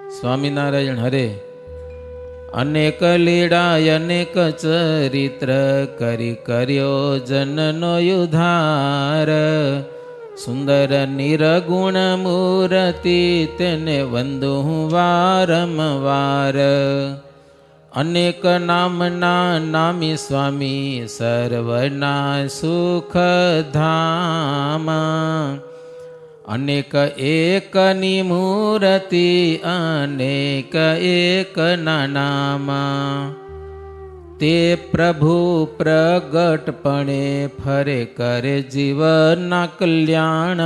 સ્વામિનારાયણ હરે. અનેક લીડા અનેક ચરિત્ર કરી કર્યો જનનો યુધાર. સુંદર નિરગુણ મૂર્તિ તેને વંદુ વારંવાર. અનેક નામના નામી સ્વામી સર્વના સુખ ધામા. અનેક એકની મૂર્તિ અનેક એકના નામા. તે પ્રભુ પ્રગટપણે ફરે કરે જીવના કલ્યાણ.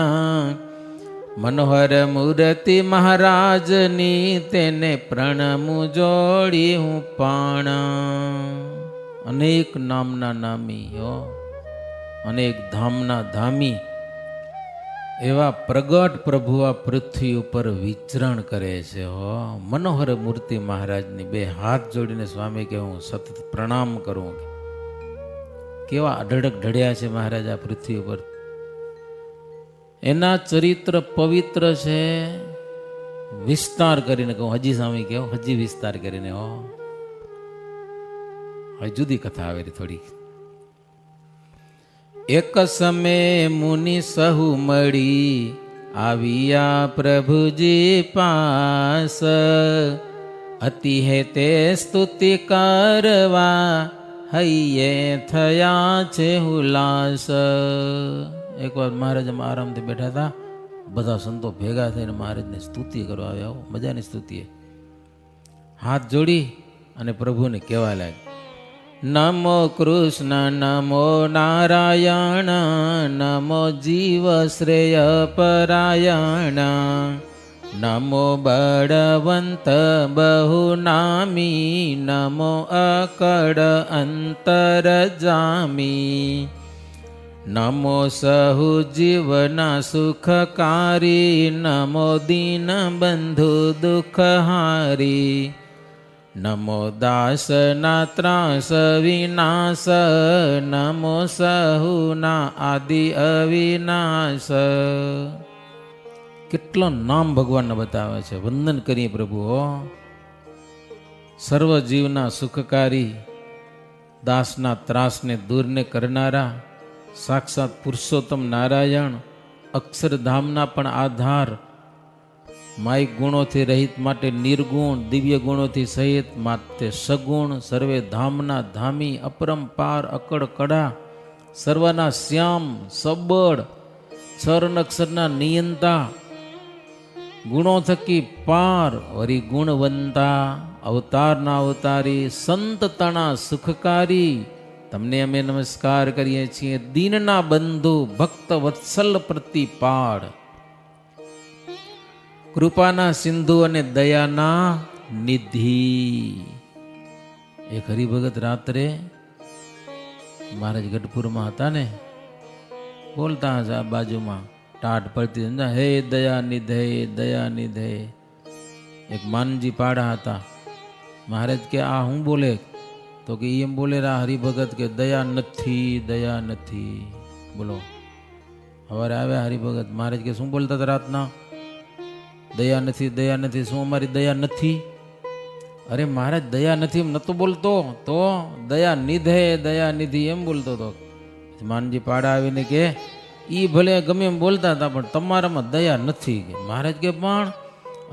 મનોહર મૂર્તિ મહારાજની તેને પ્રણમું જોડી હું પાણ. અનેક નામના નામી હો, અનેક ધામના ધામી એવા પ્રગટ પ્રભુ આ પૃથ્વી ઉપર વિચરણ કરે છે. હો, મનોહર મૂર્તિ મહારાજની બે હાથ જોડીને સ્વામી કે હું સતત પ્રણામ કરું. કેવા અઢળક ઢળ્યા છે મહારાજ આ પૃથ્વી ઉપર. એના ચરિત્ર પવિત્ર છે. વિસ્તાર કરીને કહું, હજી સ્વામી કહો, હજી વિસ્તાર કરીને. હો, હવે જુદી કથા આવે થોડી. એક સમય મુનિ સહુ મળી આવ્યા પ્રભુજી પાસ. અતિ હે તે સ્તુતિ કરવા હૈયે થયા છે હુલાસ. એકવાર મહારાજ આરામથી બેઠા હતા, બધા સંતો ભેગા થઈને મહારાજને સ્તુતિ કરવા આવ્યા. મજાની સ્તુતિ. હાથ જોડી અને પ્રભુને કહેવા લાગ્યા, નમો કૃષ્ણ નમો નારાયણ નમો જીવ શ્રેય પરાયણ. નમો બળવંત બહુ નામી નમો અકડ અંતર જામી. નમો સહુ જીવના સુખકારી નમો દીન બંધુ દુઃખહારી. નમો દાસના ત્રાસ વિનાશ નમો સહુના આદિ અવિનાશ. કેટલો નામ ભગવાનને બતાવે છે. વંદન કરીએ પ્રભુ. હો, સર્વ જીવના સુખકારી, દાસના ત્રાસને દૂરને કરનારા સાક્ષાત પુરુષોત્તમ નારાયણ, અક્ષરધામના પણ આધાર, માય ગુણોથી રહિત માટે નિર્ગુણ, દિવ્ય ગુણોથી સહિત માટે સગુણ, સર્વે ધામના ધામી, અપરંપાર અકડ કડા, સર્વના શ્યામ સબળ, ચરણ અક્ષરના નિયંતા, ગુણો થકી પાર, વરી ગુણવંતા, અવતારના અવતારી, સંતતણા સુખકારી. તમને અમે નમસ્કાર કરીએ છીએ. દીનના બંધુ ભક્ત વત્સલ પ્રતિપાળ, કૃપાના સિંધુ અને દયાના નિધિ. એક હરિભગત રાત્રે મહારાજ ગઢપુરમાં હતા ને, બોલતા હશે આ બાજુમાં ટાઢ પડતી, હે દયા નિધે દયા નિધે. એક માનજી પાડા હતા. મહારાજ કે આ હું બોલે? તો કે એમ બોલે રા હરિભગત કે દયા નથી દયા નથી. બોલો, સવારે આવ્યા હરિભગત. મહારાજ કે શું બોલતા હતા રાતના? દયા નથી દયા નથી. શું અમારી દયા નથી? અરે મહારાજ દયા નથી એમ નતો બોલતો, તો દયા નિધિ એમ બોલતો હતો. માનજી પાડા આવીને કે ઈ ભલે ગમે એમ બોલતા હતા પણ તમારામાં દયા નથી. મહારાજ કે પણ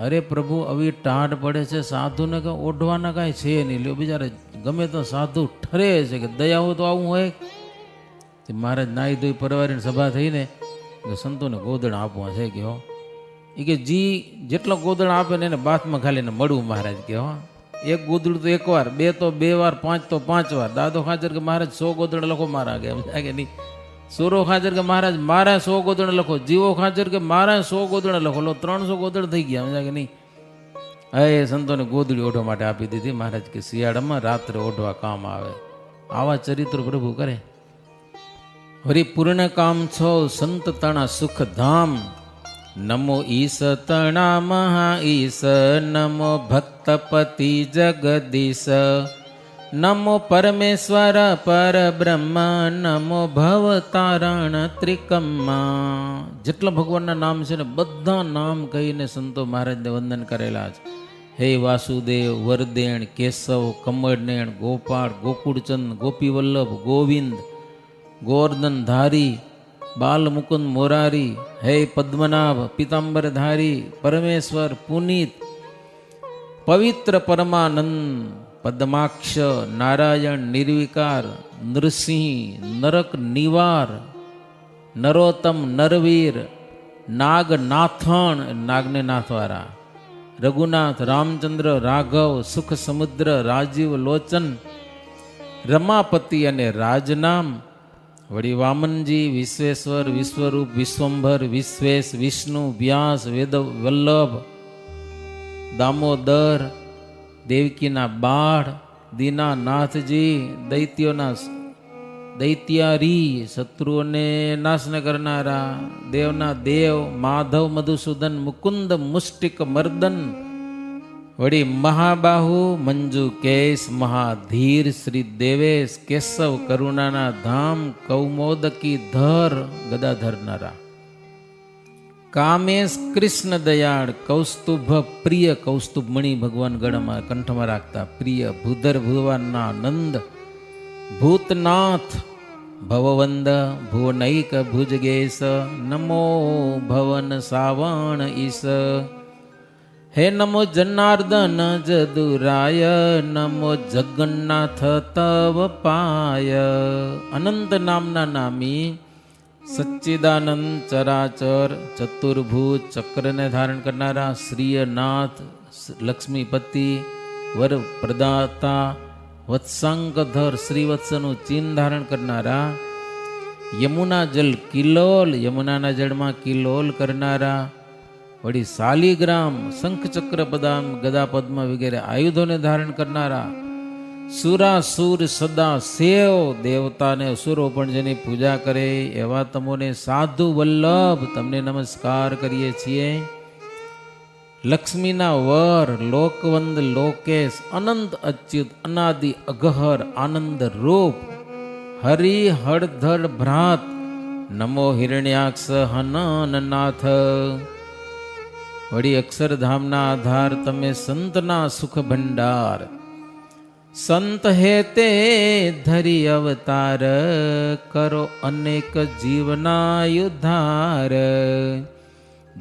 અરે પ્રભુ આવી ટાઢ પડે છે, સાધુને કે ઓઢવાના કાંઈ છે નહીં. લ્યો બિચારે ગમે તો સાધુ ઠરે છે કે દયા હોય તો આવું હોય. મહારાજ નાહી ધોઈ પરવારીને સભા થઈને સંતોને ગોદડા આપવા છે કે હો. એ કે જી જેટલો ગોદડા આપે ને એને બાથમાં ખાલીને મળવું. મહારાજ કે હો, એક ગોદડું તો એકવાર, બે તો બે વાર, પાંચ તો 5 વાર. દાદો ખાચર કે મહારાજ 100 ગોદડા લખો મારા કે નહીં. સોરો ખાચર કે મહારાજ મારા 100 ગોદડા લખો. જીવો ખાચર કે મારા 100 ગોદડા લખો. લો 300 ગોદડા થઈ ગયા કે નહીં. એ સંતોને ગોદડી ઓઢવા માટે આપી દીધી. મહારાજ કે શિયાળામાં રાત્રે ઓઢવા કામ આવે. આવા ચરિત્રો પ્રભુ કરે. હરિ પૂર્ણ કામ છો સંત તણા સુખ ધામ. નમો ઈશ તણા મહા ઈશ નમો ભક્તપતિ જગદીશ. નમો પરમેશ્વર પર બ્રહ્મ નમો ભવ તારણ ત્રિકમ્મા. જેટલા ભગવાનના નામ છે ને બધા નામ કહીને સંતો મહારાજને વંદન કરેલા છે. હે વાસુદેવ, વરદેણ, કેશવ, કમળનેણ, ગોપાળ, ગોકુળચંદ, ગોપીવલ્લભ, ગોવિંદ, ગોવર્ધન ધારી, બાલ મુકુંદ મોરારી, હે પદ્મનાભ, પીતાંબરધારી, પરમેશ્વર, પુનિત, પવિત્ર, પરમાનંદ, પદ્માક્ષ, નારાયણ, નિર્વિકાર, નૃસિંહ, નરક નિવાર, નરોત્તમ, નરવીર, નાગનાથણ, નાગને નાથવાળા, રઘુનાથ, રામચંદ્ર, રાઘવ, સુખ સમુદ્ર, રાજીવ લોચન, રમાપતિ અને રાજનામ, વળી વામનજી, વિશ્વેશ્વર, વિશ્વરૂપ, વિશ્વંભર, વિશ્વેશ, વિષ્ણુ, વ્યાસ, વેદ વલ્લભ, દામોદર, દેવકીના બાળ, દીનાનાથજી, દૈત્યારી, શત્રુઓને નાશ કરનારા, દેવના દેવ, માધવ, મધુસૂદન, મુકુંદ, મુષ્ટિક મર્દન, વળી મહાબાહુ, મંજુ કેશ, મહાધીર, શ્રી દેવેશ, કેશવ, કરુણાના ધામ, કૌમોદકી ધર, ગદા ધરનારા, કામેશ, કૃષ્ણ દયાળ, કૌસ્તુભ પ્રિય, કૌસ્તુભ મણિ ભગવાન ગળમાં કંઠમાં રાખતા પ્રિય, ભૂધર ભુવનના નંદ, ભૂતનાથ, ભવવંદ, ભુવનૈક ભુજગેશ, નમો ભવન સાવણ ઈશ, હે નમો જનાર્દન જદુરાય, નમો જગન્નાથ તવ પાય, અનંત નામના નામી, સચ્ચિદાનંદ ચરાચર, ચતુર્ભુજ, ચક્રને ધારણ કરનારા, શ્રીયનાથ, લક્ષ્મીપતિ, વર પ્રદાતા, વત્સાંગધર, શ્રીવત્સનું ચિહ્ન ધારણ કરનારા, યમુના જલ કિલોલ, યમુનાના જળમાં કિલોલ કરનારા, વળી શાલિગ્રામ, શંખ ચક્ર પદામ, ગદા પદ્મ વગેરે આયુધોને ધારણ કરનારા, સુરાસુર સદા સેવ, દેવતાને અસુરો પણ જેની પૂજા કરે એવા તમોને સાધુ વલ્લભ તમને નમસ્કાર કરીએ છીએ. લક્ષ્મીના વર, લોકવંદ, લોકેશ, અનંત અચ્યુત, અનાદિ અઘહર, આનંદ રૂપ, હરિ હળધર ભ્રાત, નમો હિરણ્યાક્ષ હનનનાથ, વળી અક્ષરધામના આધાર તમે, સંતના સુખ ભંડાર, સંત હે તે ધરી અવતાર, કરો અનેક જીવના યુદ્ધાર,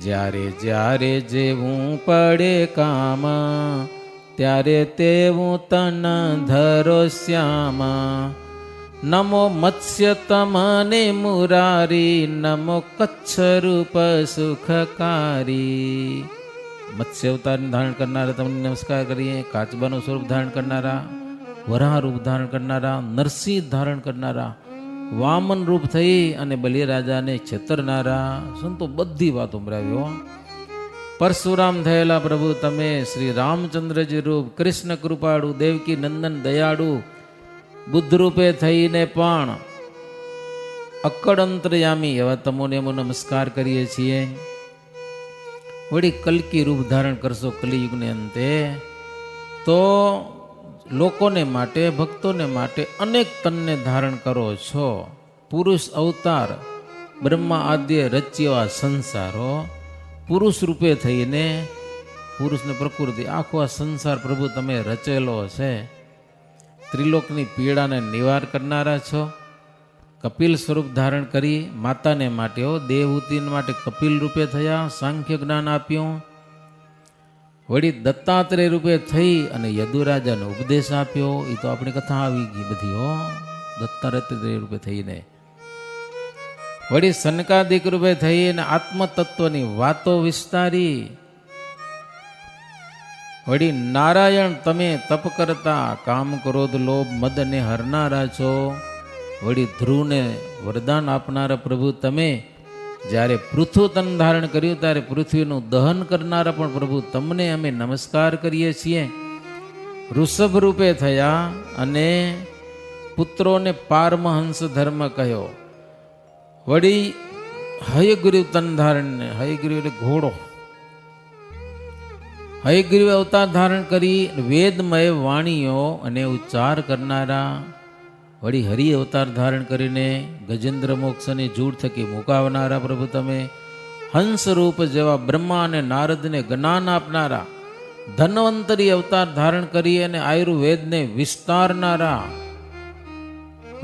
જ્યારે જ્યારે જેવું પડે કામ, ત્યારે તેવું તન ધરો શ્યામ, નમો મત્સ્ય તમને મુરારી, નમો કચ્છ રૂપ સુખકારી, મત્સ્ય અવતાર ધારણ કરનારા તમને નમસ્કાર કરીએ. કાચબાનું સ્વરૂપ ધારણ કરનારા, વરાહ રૂપ ધારણ કરનારા, નરસિંહ ધારણ કરનારા, વામન રૂપ થઈ અને બલિરાજાને છેતરનારા, સંતો બધી વાત ઉમરાવ્યો. પરશુરામ થયેલા પ્રભુ તમે, શ્રી રામચંદ્રજી રૂપ, કૃષ્ણ કૃપાળુ, દેવકી નંદન દયાળુ, બુદ્ધ રૂપે થઈને પણ અક્કડ અંતરયામી એવા તમોને એમો નમસ્કાર કરીએ છીએ. વળી કલ્કી રૂપ ધારણ કરશો કલિયુગને અંતે, તો લોકોને માટે, ભક્તોને માટે અનેક તનને ધારણ કરો છો. પુરુષ અવતાર, બ્રહ્મા આદ્ય રચ્યા સંસારો, પુરુષ રૂપે થઈને, પુરુષને પ્રકૃતિ, આખો આ સંસાર પ્રભુ તમે રચેલો છે. ત્રિલોકની પીડાને નિવાર કરનારા છો. કપિલ સ્વરૂપ ધારણ કરી માતાને માટે, દેવહૂતિ માટે કપિલ રૂપે થયા, સાંખ્ય જ્ઞાન આપ્યું. વળી દત્તાત્રેય રૂપે થઈ અને યદુરાજાને ઉપદેશ આપ્યો. એ તો આપણી કથા આવી ગઈ બધી દત્તાત્રેય રૂપે થઈને. વળી સનકાદિક રૂપે થઈને આત્મતત્વની વાતો વિસ્તારી. વળી નારાયણ તમે તપ કરતા, કામ ક્રોધ લોભ મદ ને હરનારા છો. વળી ધ્રુવને વરદાન આપનારા પ્રભુ તમે, જ્યારે પૃથુ તન ધારણ કર્યું ત્યારે પૃથ્વીનું દહન કરનારા પણ પ્રભુ તમને અમે નમસ્કાર કરીએ છીએ. ઋષભ રૂપે થયા અને પુત્રોને પારમહંસ ધર્મ કહ્યો. વળી હયગ્રીવ તન ધારણ, હયગ્રીવ એટલે ઘોડો, હયગ્રીવ અવતાર ધારણ કરી વેદમય વાણીઓ અને ઉચ્ચાર કરનારા. વળી હરિ અવતાર ધારણ કરીને ગજેન્દ્ર મોક્ષની જૂડ થકી મુકાવનારા પ્રભુ તમે. હંસ રૂપ જેવા બ્રહ્મા અને નારદને જ્ઞાન આપનારા, ધન્વંતરી અવતાર ધારણ કરી અને આયુર્વેદને વિસ્તારનારા,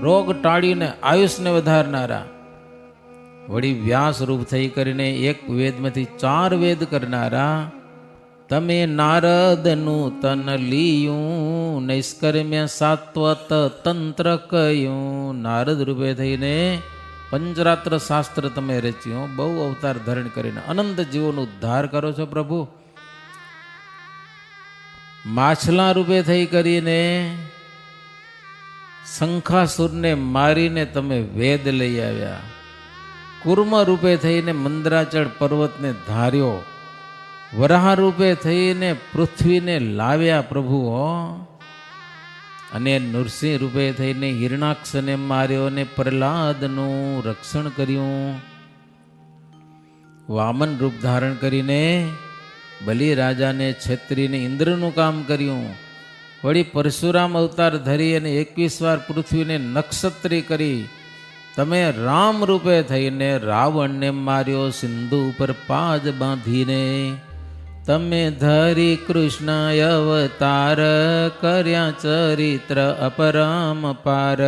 રોગ ટાળીને આયુષને વધારનારા, વળી વ્યાસ રૂપ થઈ કરીને એક વેદમાંથી 4 વેદ કરનારા, તમે નારદનું તન લીયું, નૈષ્કર્મ્ય સાત્વત તંત્ર કયું. નારદ રૂપે થઈને પંચરાત્ર શાસ્ત્ર તમે રચ્યું, બહુ અવતાર ધારણ કરીને અનંત જીવોનો ઉદ્ધાર કરો છો પ્રભુ. માછલા રૂપે થઈ કરીને શંખાસુરને મારીને તમે વેદ લઈ આવ્યા. કુર્મ રૂપે થઈને મંદરાચળ પર્વતને ધાર્યો. વરાહ રૂપે થઈને પૃથ્વીને લાવ્યા પ્રભુ હો. અને નૃસિંહ રૂપે થઈને હિરણાક્ષને માર્યો ને પ્રહલાદનું રક્ષણ કર્યું. વામન રૂપ ધારણ કરીને બલિ રાજાને છેતરીને ઇન્દ્રનું કામ કર્યું. વળી પરશુરામ અવતાર ધરી અને 21 વાર પૃથ્વીને નક્ષત્રી કરી. તમે રામ રૂપે થઈને રાવણને માર્યો સિંધુ ઉપર પાજ બાંધીને. તમે ધરી કૃષ્ણ અવતાર કર્યા ચરિત્ર અપરમ પાર.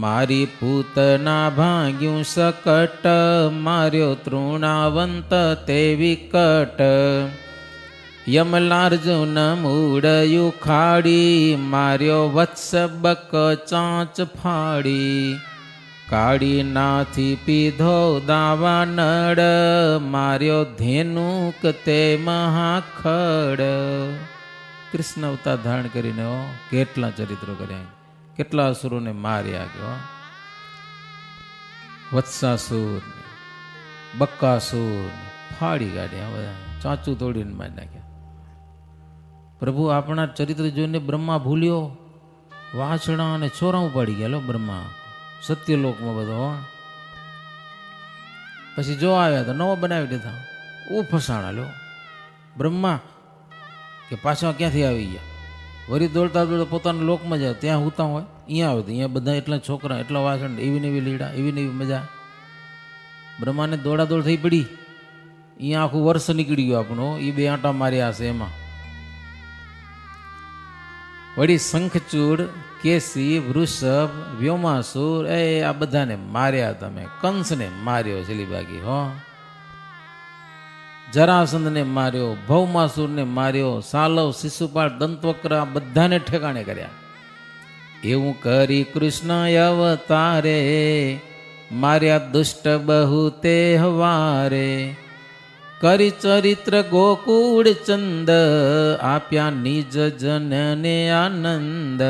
મારી પૂતના ભાગ્યું સકટ, માર્યો તૃણાવંત તે વિકટ. યમલાર્જુન મૂળયું ખાડી, માર્યો વત્સ બક ચાંચ ફાડી. કાળી નાથી પીધો દાવા નળ, માર્યો ધેનુક તે મહાખડ. કૃષ્ણ અવતાર ધારણ કરીને કેટલા ચરિત્રો કર્યા, કેટલા અસુરોને માર્યા ગયો. વત્સાસુર, બક્કાસુર ફાડી કાઢ્યા, બધા ચાંચું તોડીને મારી નાખ્યા. પ્રભુ આપણા ચરિત્ર જોઈને બ્રહ્મા ભૂલ્યો, વાછડા અને છોરા ઉપાડી ગયા લો બ્રહ્મા સત્યલોકમાં બધો. પછી જો આવ્યા તો નવો બનાવી દીધા. ફસાણા લો બ્રહ્મા કે પાછા ક્યાંથી આવી ગયા. વળી દોડતા દોડતા પોતાના લોકમાં જાય, ત્યાં હુતા હોય, અહીંયા આવે તો અહીંયા બધા એટલા છોકરા, એટલા વાસણ, એવી ને એવી લીડા, એવી ને એવી મજા. બ્રહ્માને દોડાદોડ થઈ પડી. અહીંયા આખું વર્ષ નીકળી ગયું આપણું, એ 2 આંટા માર્યા હશે એમાં. વળી શંખચૂડ, કેસી, વૃષભ, વ્યોમાસુર, આ બધાને માર્યા તમે. કંસને માર્યો શિલીબાગી હો. જરાસંધને માર્યો, ભૌમાસુરને માર્યો, સાલવ, શિશુપાળ, દંતવક્ર બધાને ઠેકાણે કર્યા. એવું કરી કૃષ્ણ અવતારે, માર્યા દુષ્ટ બહુ તે હવારે. કરી ચરિત્ર ગોકુળ ચંદ, આપ્યા નિજ જનને આનંદ.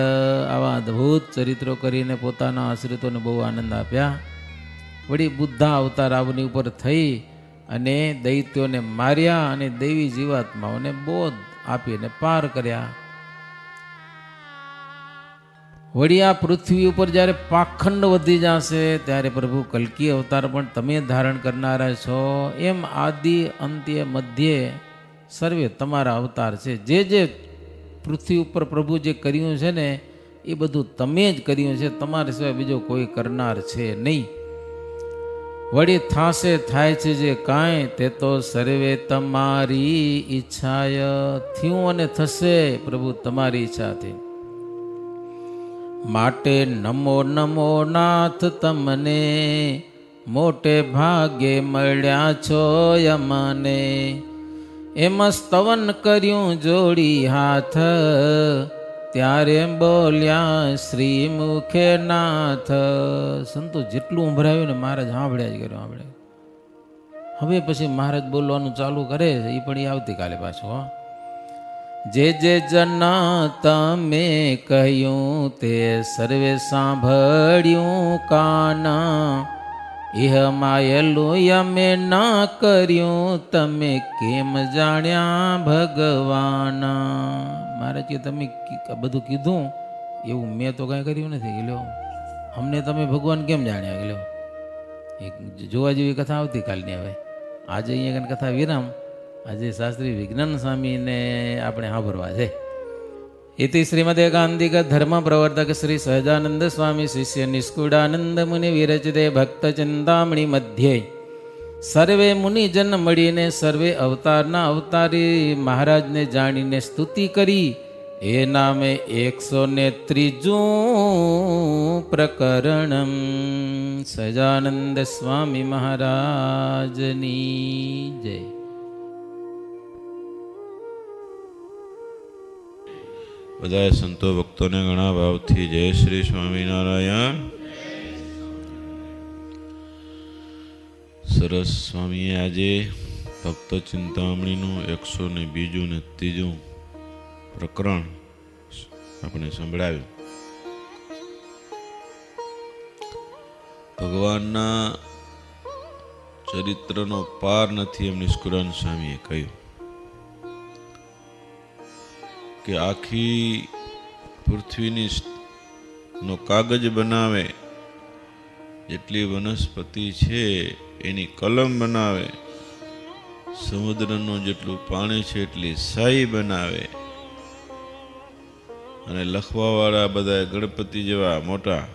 આવા અદ્ભુત ચરિત્રો કરીને પોતાના આશ્રિતોને બહુ આનંદ આપ્યા. વળી બુદ્ધા અવતાર આવની ઉપર થઈ અને દૈત્યોને માર્યા અને દૈવી જીવાત્માઓને બોધ આપીને પાર કર્યા. વળી આ પૃથ્વી ઉપર જ્યારે પાખંડ વધી જશે ત્યારે પ્રભુ કલ્કી અવતાર પણ તમે ધારણ કરનારા છો. એમ આદિ અંત્ય મધ્યે સર્વે તમારા અવતાર છે. જે જે પૃથ્વી ઉપર પ્રભુ જે કર્યું છે ને એ બધું તમે જ કર્યું છે, તમારા સિવાય બીજો કોઈ કરનાર છે નહીં. વળી થાશે થાય છે જે કાંઈ તે તો સર્વે તમારી ઈચ્છાય. થયું અને થશે પ્રભુ તમારી ઈચ્છાથી. માટે નમો નમો નાથ તમને, મોટે ભાગે મળ્યા છો યમને. એમ સ્તવન કર્યું જોડી હાથ, ત્યારે બોલ્યા શ્રી મુખે નાથ. સંતો જેટલું ઉંભરાયું ને મહારાજ સાંભળ્યા જ કર્યું આપણે. હવે પછી મહારાજ બોલવાનું ચાલુ કરે છે, એ પણ એ આવતીકાલે પાછું. જે જે જના તમે કહ્યું તે સર્વે સાંભળ્યું કાના. ઇહ માયેલું યમે ના કર્યું, તમે કેમ જાણ્યા ભગવાન. મહારાજ કે તમે બધું કીધું એવું મેં તો કાંઈ કર્યું નથી. ગયેલો અમને તમે ભગવાન કેમ જાણ્યા? ગયેલો એક જોવા જેવી કથા આવતીકાલની. હવે આજે અહીંયા કથા વિરામ. આજે શાસ્ત્રી વિજ્ઞાન સ્વામીને આપણે સાંભળવા છે. ઇતિ શ્રીમદ એકાંતિક ધર્મ પ્રવર્તક શ્રી સહજાનંદ સ્વામી શિષ્ય નિષ્કુળાનંદ મુનિ વિરચિતે ભક્ત ચિંતામણી મધ્યે સર્વે મુનિજન મળીને સર્વે અવતારના અવતારી મહારાજને જાણીને સ્તુતિ કરી. એ નામે 103 પ્રકરણમ. સહજાનંદ સ્વામી મહારાજની જય. બધા સંતો ભક્તોને ઘણા ભાવથી જય શ્રી સ્વામિનારાયણ. સરસ. સ્વામીએ આજે ભક્ત ચિંતામણીનું 102 ને 3 પ્રકરણ આપણે સંભળાવ્યું. ભગવાનના ચરિત્રનો પાર નથી એમ નિષ્કુળાનંદ સ્વામીએ કહ્યું કે આખી પૃથ્વીની નો કાગજ બનાવે જેટલી વનસ્પતિ છે એની કલમ બનાવે, સમુદ્રનું જેટલું પાણી છે એટલી શાહી બનાવે, અને લખવાવાળા બધા ગણપતિ જેવા મોટા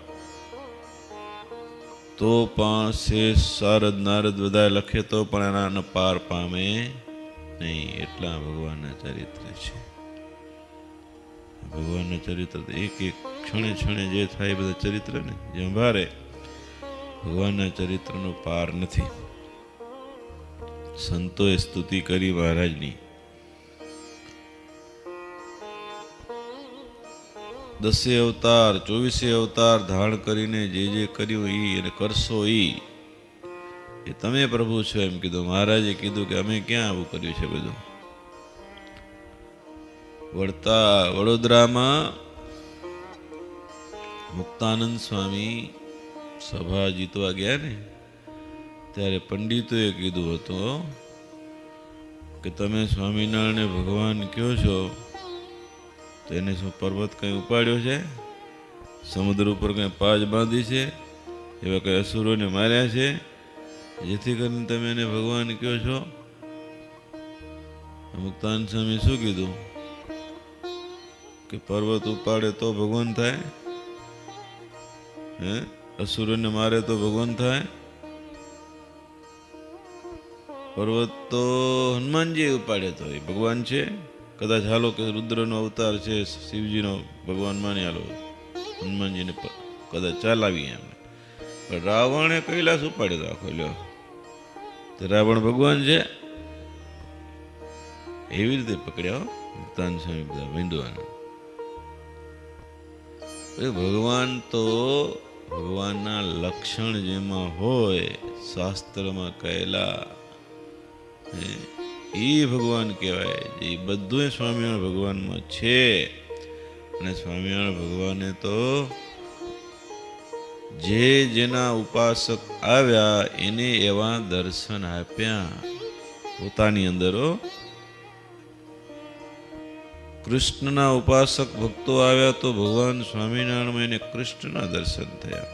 તો પણ શેષ સારદ નારદ બધા લખે તો પણ એના પાર પામે નહીં. એટલા ભગવાનના ચરિત્ર છે. ભગવાનના ચરિત્ર એક એક ક્ષણે ક્ષણે જે થાય બધા ચરિત્ર ને જે અંભારે ભગવાનના ચરિત્રનો પાર નથી. સંતોએ સ્તુતિ કરી મહારાજની. 10 અવતાર 24 અવતાર ધારણ કરીને જે કર્યું ઈ અને કરશો ઈ એ તમે પ્રભુ છો એમ કીધું. મહારાજે કીધું કે અમે ક્યાં આવું કર્યું છે બધું. વડોદરામાં મુક્તાનંદ સ્વામી સભા જીતવા ગયા ને ત્યારે પંડિતોએ કીધું હતું કે તમે સ્વામિનારાયણ ભગવાન કહો છો તો એને શું પર્વત કંઈ ઉપાડ્યો છે, સમુદ્ર ઉપર કંઈ પાજ બાંધી છે, એવા કંઈ અસુરોને માર્યા છે જેથી કરીને તમે એને ભગવાન કહો છો? મુક્તાનંદ સ્વામી શું કીધું કે પર્વત ઉપાડે તો ભગવાન થાય, હે અસુરોને મારે તો ભગવાન થાય? પર્વત તો હનુમાનજી ઉપાડે તો એ ભગવાન છે. કદાચ હાલો કે રુદ્રનો અવતાર છે, શિવજીનો ભગવાન માની હાલો, હનુમાનજીને કદાચ ચાલાવી એમ. પણ રાવણે કૈલાસ ઉપાડ્યો આખો લ્યો તો રાવણ ભગવાન છે એવી રીતે પકડ્યા મુક્તાનંદ સ્વામી બધા વિંદવાના. ભગવાન તો ભગવાનના લક્ષણ જેમાં હોય શાસ્ત્રમાં કહેલા એ ભગવાન કહેવાય. એ બધું સ્વામિનારાયણ ભગવાનમાં છે. અને સ્વામિનારાયણ ભગવાને તો જેના ઉપાસક આવ્યા એને એવા દર્શન આપ્યા પોતાની અંદર. કૃષ્ણના ઉપાસક ભક્તો આવ્યા તો ભગવાન સ્વામિનારાયણમાં એને કૃષ્ણના દર્શન થયા.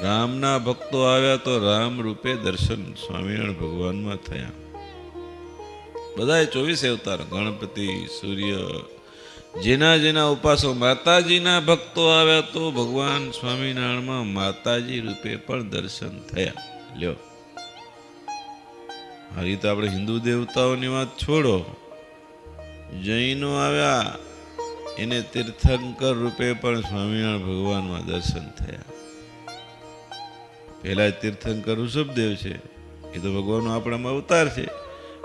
રામના ભક્તો આવ્યા તો રામ રૂપે દર્શન સ્વામિનારાયણ ભગવાનમાં થયા. બધાએ 24 અવતાર ગણપતિ સૂર્ય જેના ઉપાસક માતાજીના ભક્તો આવ્યા તો ભગવાન સ્વામિનારાયણમાં માતાજી રૂપે પણ દર્શન થયા. લ્યો આ રીતે આપણે હિન્દુ દેવતાઓની વાત છોડો, જૈનો આવ્યા એને તીર્થંકર રૂપે પણ સ્વામિનારાયણ ભગવાનમાં દર્શન થયા. પહેલા તીર્થંકર ઋષભદેવ છે, એ તો ભગવાનનો આપણામાં અવતાર છે.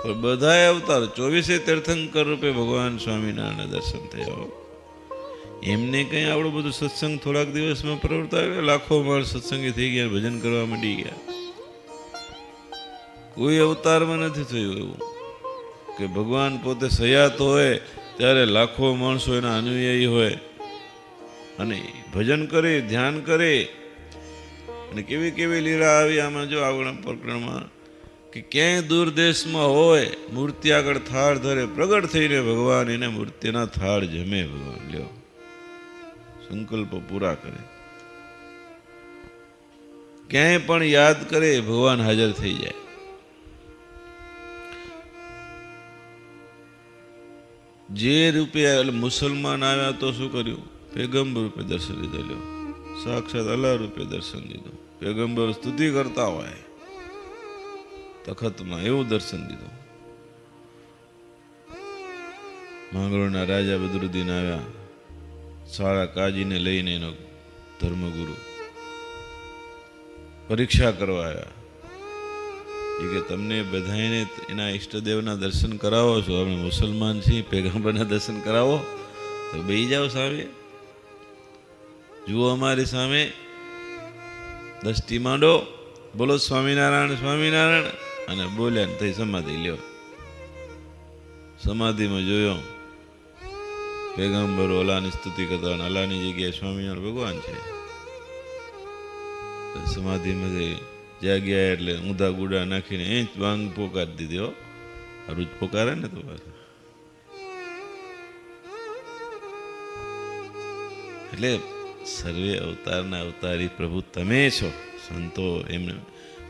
પણ બધા અવતાર 24 તીર્થંકર રૂપે ભગવાન સ્વામિનારાયણ દર્શન થયા. એમને કઈ આપણું બધું સત્સંગ થોડાક દિવસમાં પ્રવર્તાવ્યો, લાખો માણસ સત્સંગી થઈ ગયા, ભજન કરવા માંડી ગયા. કોઈ અવતારમાં નથી થયું એવું કે ભગવાન પોતે સયાત હોય ત્યારે લાખો માણસો એના અનુયાયી હોય અને ભજન કરે, ધ્યાન કરે. અને કેવી કેવી લીલા આવી આમાં જો આગળ પ્રકરણમાં કે ક્યાંય દૂર દેશમાં હોય મૂર્તિ આગળ થાળ ધરે, પ્રગટ થઈને ભગવાન એને મૂર્તિના થાળ જમે. ભગવાન લ્યો સંકલ્પો પૂરા કરે. ક્યાંય પણ યાદ કરે ભગવાન હાજર થઈ જાય. જે રૂપે મુસલમાન આવ્યા તો શું કર્યું? પેગમ્બર રૂપે દર્શન લીધા. લ્યો સાક્ષાત અલ્લાહ રૂપે દર્શન લીધું. પેગમ્બર સ્તુતિ કરતા હોય તખતમાં એવું દર્શન દીધું. માંગરોળના રાજા બદરુદ્દીન આવ્યા, સારા કાજીને લઈને એનો ધર્મગુરુ પરીક્ષા કરવા આવ્યા. એ કે તમને બધાને એના ઈષ્ટદેવના દર્શન કરાવો છો, આપણે મુસલમાન છીએ, પેગમ્બરના દર્શન કરાવો તો બેસી જાઓ સામે, જુઓ અમારી સામે, દ્રષ્ટિ માંડો, બોલો સ્વામિનારાયણ સ્વામિનારાયણ, અને બોલ્યા ને થઈ સમાધિ લ્યો. સમાધિમાં જોયો પેગમ્બર ઓલાની સ્તુતિ કરતા, અલાની જગ્યાએ સ્વામિનારાયણ ભગવાન છે. સમાધિમાં જાગ્યા એટલે ઊંધા ગુડા નાખીને એ જ વાંગ પોકારી દીધી. હો, સારું જ પોકારે ને તો પાછું. એટલે સર્વે અવતારના અવતારી પ્રભુ તમે છો. સંતો એમને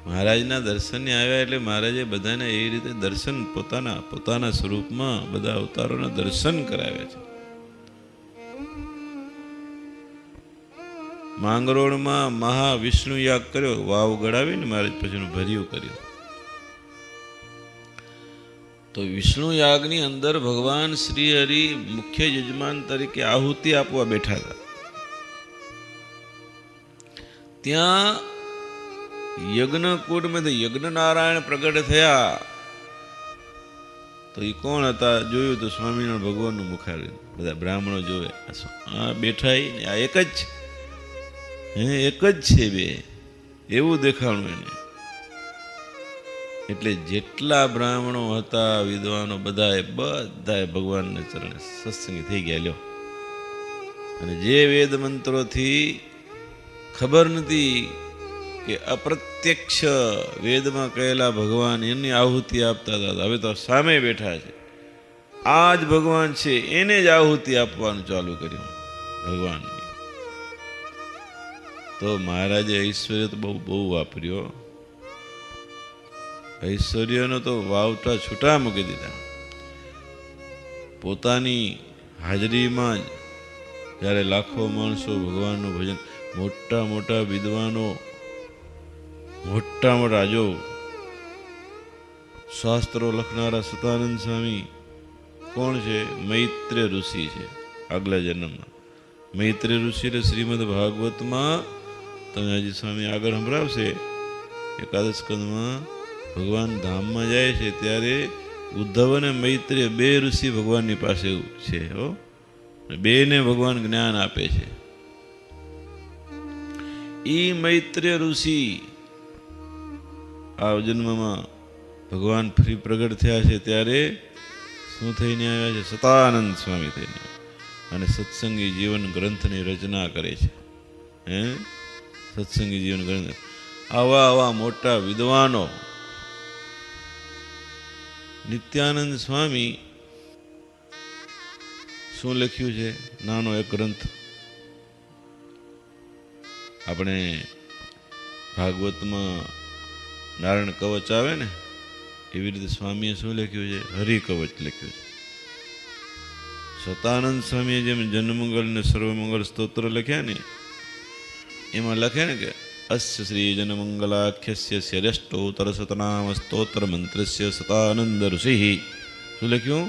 મહારાજના દર્શને આવ્યા એટલે મહારાજે બધાને એ રીતે દર્શન પોતાના સ્વરૂપમાં બધા અવતારોના દર્શન કરાવ્યા છે. માંગરોળમાં મહાવિષ્ણુ યાગ કર્યો, વાવ ગળાવીને મહારાજ પછીનું ભર્યું કર્યું. તો વિષ્ણુ યાગની અંદર ભગવાન શ્રી હરિ મુખ્ય યજમાન તરીકે આહુતિ આપવા બેઠા હતા. ત્યાં યજ્ઞકુંડમાં યજ્ઞ નારાયણ પ્રગટ થયા. તો એ કોણ હતા જોયું તો સ્વામિનારાયણ ભગવાનનું મુખારવિંદ. બધા બ્રાહ્મણો જોવે, આ બેઠા આ એક જ છે, એક જ છે બે, એવું દેખાણું એને. એટલે જેટલા બ્રાહ્મણો હતા વિદ્વાનો બધાએ ભગવાનને ચરણે સત્સંગી થઈ ગયા. લ્યો, અને જે વેદ મંત્રોથી ખબર નથી કે અપ્રત્યક્ષ વેદમાં કહેલા ભગવાન એની આહુતિ આપતા હતા, હવે તો સામે બેઠા છે, આ જ ભગવાન છે, એને જ આહુતિ આપવાનું ચાલુ કર્યું ભગવાન. તો મહારાજે ઐશ્વર્ય તો બહુ વાપર્યો. ઐશ્વર્યનો તો વાવટા છૂટા મૂકી દીધા. પોતાની હાજરીમાં જ જ્યારે લાખો માણસો ભગવાનનું ભજન, મોટા મોટા વિદ્વાનો, મોટા મોટા જો શાસ્ત્રો લખનારા સતાનંદ સ્વામી કોણ છે? મૈત્રેય ઋષિ છે, આગલા જન્મમાં. મૈત્રેય ઋષિ શ્રીમદ ભાગવતમાં તમે હજી સ્વામી આગળ સંભળાવશે. એકાદશ સ્કંદમાં ભગવાન ધામમાં જાય છે ત્યારે ઉદ્ધવ અને મૈત્રેય બે ઋષિ ભગવાનની પાસે છે. હો, બેને ભગવાન જ્ઞાન આપે છે. ઈ મૈત્રેય ઋષિ આ જન્મમાં ભગવાન ફરી પ્રગટ થયા છે ત્યારે શું થઈને આવ્યા છે? સતાનંદ સ્વામી થઈને, અને સત્સંગી જીવન ગ્રંથની રચના કરે છે. સત્સંગી જીવન ગ્રંથ. આવા મોટા વિદ્વાનો. નિત્યાનંદ સ્વામી શું લખ્યું છે? નાનો એક ગ્રંથ. આપણે ભાગવતમાં નારાયણ કવચ આવે ને, એવી રીતે સ્વામીએ શું લખ્યું છે? હરિકવચ લખ્યું છે. સતાનંદ સ્વામીએ જેમ જન્મમંગલ ને સર્વમંગલ સ્તોત્ર લખ્યા ને, એમાં લખે ને કે અસ્ય શ્રી જનમંગલાખ્યસ્ય શ્રેષ્ઠોત્તર સતનામ સ્તોત્ર મંત્રસ્ય સતાનંદ ઋષિ. શું લખ્યું?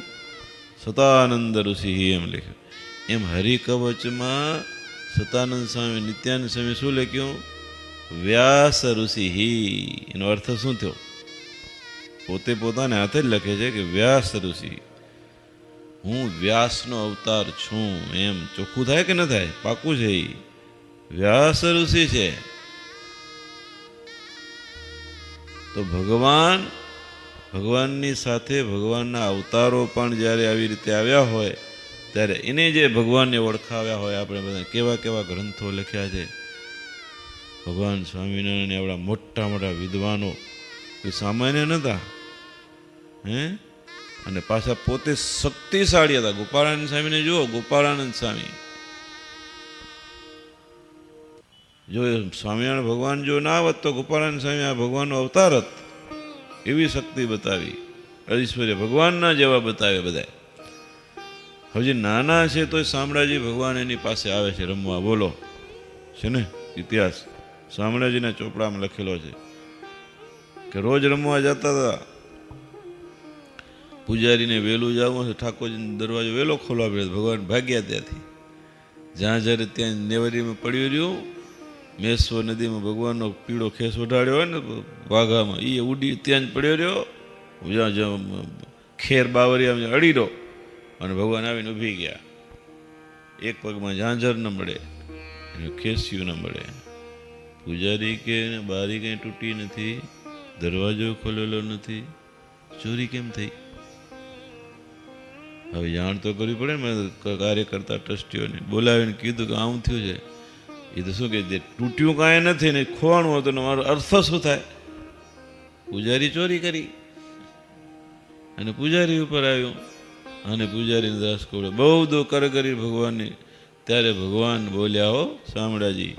સતાનંદ ઋષિ એમ લખ્યું. એમ હરિકવચમાં સતાનંદ સ્વામી નિત્યાનંદ સ્વામી શું લખ્યું? વ્યાસ ઋષિ. એનો અર્થ શું થયો? પોતે પોતાને હાથે જ લખે છે કે વ્યાસ ઋષિ, હું વ્યાસનો અવતાર છું. એમ ચોખ્ખું થાય કે ન થાય? પાકું છે. એ વ્યાસ ઋષિ છે. તો ભગવાનની સાથે ભગવાનના અવતારો પણ જ્યારે આવી રીતે આવ્યા હોય ત્યારે એને જે ભગવાનને ઓળખાવ્યા હોય, આપણે બધા કેવા કેવા ગ્રંથો લખ્યા છે. ભગવાન સ્વામિનારાયણ આપણા મોટા મોટા વિદ્વાનો કોઈ સામાન્ય નહોતા. અને પાછા પોતે શક્તિશાળી હતા. ગોપાળાનંદ સ્વામીને જુઓ, ગોપાળાનંદ સ્વામી જો સ્વામિનારાયણ ભગવાન જો ના આવત તો ગોપાળાનંદ સ્વામી આ ભગવાનનો અવતાર હતો. એવી શક્તિ બતાવી, ઐશ્વર્ય ભગવાનના જેવા બતાવે બધા. હજી નાના છે તો શામળાજી ભગવાન એની પાસે આવે છે રમવા. બોલો, છે ને ઇતિહાસ શામળાજીના ચોપડામાં લખેલો છે. કે રોજ રમવા જતા હતા. પૂજારીને વહેલું જવું છે, ઠાકોરજીનો દરવાજો વહેલો ખોલવા પડે. ભગવાન ભાગ્યા ત્યાંથી. જ્યાં જ્યારે ત્યાં નેવરીમાં પડ્યું રહ્યું, મેશ્વર નદીમાં ભગવાનનો પીળો ખેસ ઓઢાડ્યો હોય ને વાઘામાં, એ ઉડી ત્યાં જ પડ્યો રહ્યો. જ્યાં ખેર બાવરિયામાં અડી રહ્યો અને ભગવાન આવીને ઊભી ગયા. એક પગમાં ઝાંઝર ન મળે, ખેસ્યું ન મળે. પૂજારી કે બારી કંઈ તૂટી નથી, દરવાજો ખોલેલો નથી, ચોરી કેમ થઈ? હવે જાણ તો કરવી પડે ને. કાર્યકર્તા ટ્રસ્ટીઓને બોલાવીને કીધું કે આમ થયું છે. એ તો શું કે તૂટ્યું કાંઈ નથી ને ખોવાનું હતું ને મારો અર્થ શું થાય? પૂજારી ચોરી કરી અને પૂજારી ઉપર આવ્યું અને પૂજારીને દાસ કોડે બહુ દો કર કરી ભગવાનની. ત્યારે ભગવાન બોલ્યા, હો શામળાજી,